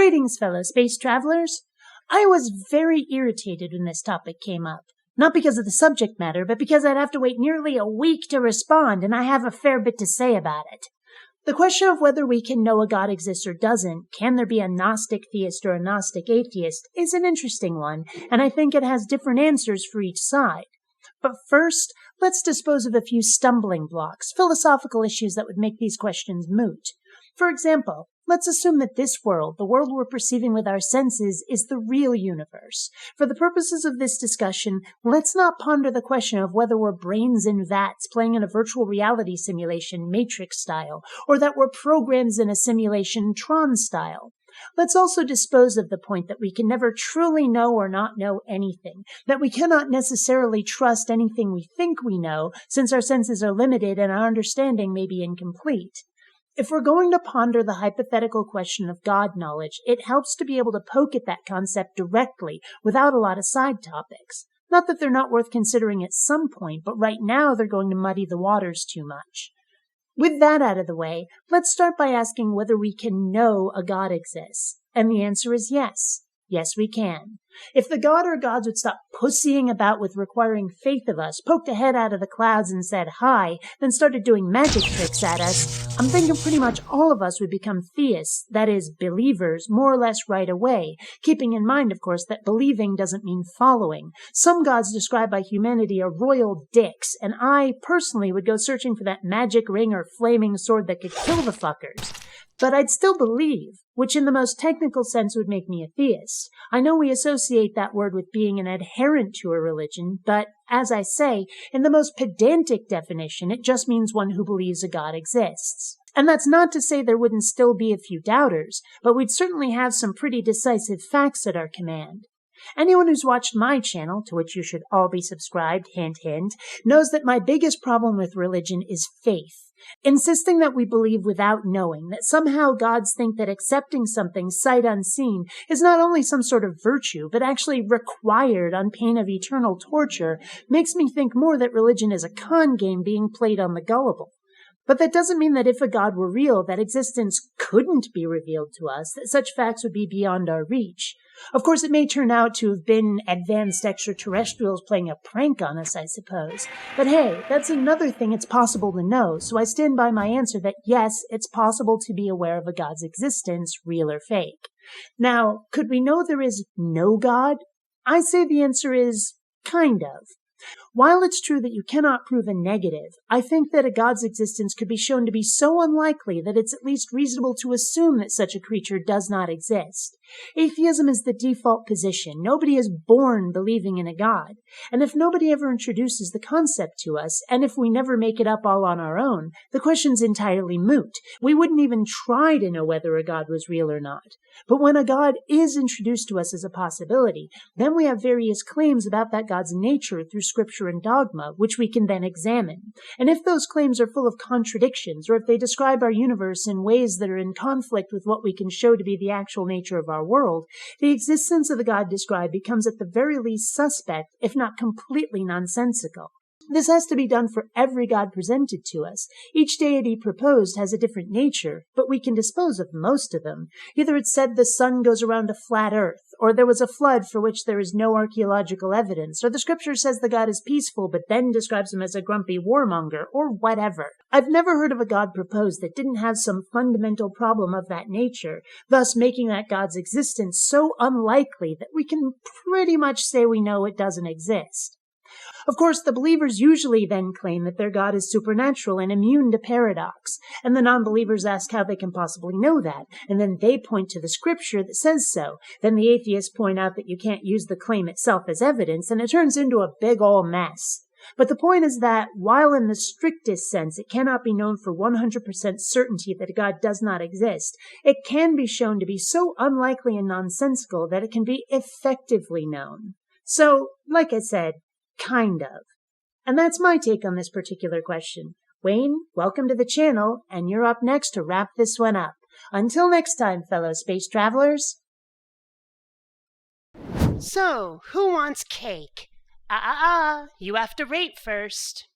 Greetings, fellow space travelers. I was very irritated when this topic came up. Not because of the subject matter, but because I'd have to wait nearly a week to respond, and I have a fair bit to say about it. The question of whether we can know a God exists or doesn't, can there be a Gnostic theist or a Gnostic atheist, is an interesting one, and I think it has different answers for each side. But first, let's dispose of a few stumbling blocks, philosophical issues that would make these questions moot. For example, let's assume that this world, the world we're perceiving with our senses, is the real universe. For the purposes of this discussion, let's not ponder the question of whether we're brains in vats playing in a virtual reality simulation Matrix style, or that we're programs in a simulation Tron style. Let's also dispose of the point that we can never truly know or not know anything, that we cannot necessarily trust anything we think we know, since our senses are limited and our understanding may be incomplete. If we're going to ponder the hypothetical question of God knowledge, it helps to be able to poke at that concept directly without a lot of side topics. Not that they're not worth considering at some point, but right now they're going to muddy the waters too much. With that out of the way, let's start by asking whether we can know a God exists. And the answer is yes. Yes, we can. If the God or gods would stop pussying about with requiring faith of us, poked a head out of the clouds and said hi, then started doing magic tricks at us, I'm thinking pretty much all of us would become theists, that is, believers, more or less right away, keeping in mind, of course, that believing doesn't mean following. Some gods described by humanity are royal dicks, and I, personally, would go searching for that magic ring or flaming sword that could kill the fuckers. But I'd still believe, which in the most technical sense would make me a theist. I know we associate that word with being an adherent to a religion, but, as I say, in the most pedantic definition, it just means one who believes a God exists. And that's not to say there wouldn't still be a few doubters, but we'd certainly have some pretty decisive facts at our command. Anyone who's watched my channel, to which you should all be subscribed, hint, hint, knows that my biggest problem with religion is faith. Insisting that we believe without knowing, that somehow gods think that accepting something sight unseen is not only some sort of virtue, but actually required on pain of eternal torture, makes me think more that religion is a con game being played on the gullible. But that doesn't mean that if a God were real, that existence couldn't be revealed to us, that such facts would be beyond our reach. Of course, it may turn out to have been advanced extraterrestrials playing a prank on us, I suppose. But hey, that's another thing it's possible to know, so I stand by my answer that yes, it's possible to be aware of a God's existence, real or fake. Now, could we know there is no God? I say the answer is kind of. While it's true that you cannot prove a negative, I think that a God's existence could be shown to be so unlikely that it's at least reasonable to assume that such a creature does not exist. Atheism is the default position. Nobody is born believing in a God. And if nobody ever introduces the concept to us, and if we never make it up all on our own, the question's entirely moot. We wouldn't even try to know whether a God was real or not. But when a God is introduced to us as a possibility, then we have various claims about that God's nature through scripture and dogma, which we can then examine. And if those claims are full of contradictions, or if they describe our universe in ways that are in conflict with what we can show to be the actual nature of our world, the existence of the God described becomes at the very least suspect, if not completely nonsensical. This has to be done for every God presented to us. Each deity proposed has a different nature, but we can dispose of most of them. Either it's said the sun goes around a flat earth, or there was a flood for which there is no archaeological evidence, or the scripture says the God is peaceful but then describes him as a grumpy warmonger, or whatever. I've never heard of a God proposed that didn't have some fundamental problem of that nature, thus making that God's existence so unlikely that we can pretty much say we know it doesn't exist. Of course, the believers usually then claim that their God is supernatural and immune to paradox, and the non-believers ask how they can possibly know that, and then they point to the scripture that says so. Then the atheists point out that you can't use the claim itself as evidence, and it turns into a big ol' mess. But the point is that, while in the strictest sense it cannot be known for 100% certainty that a God does not exist, it can be shown to be so unlikely and nonsensical that it can be effectively known. So, like I said, kind of. And that's my take on this particular question. Wayne, welcome to the channel, and you're up next to wrap this one up. Until next time, fellow space travelers. So, who wants cake? You have to rate first.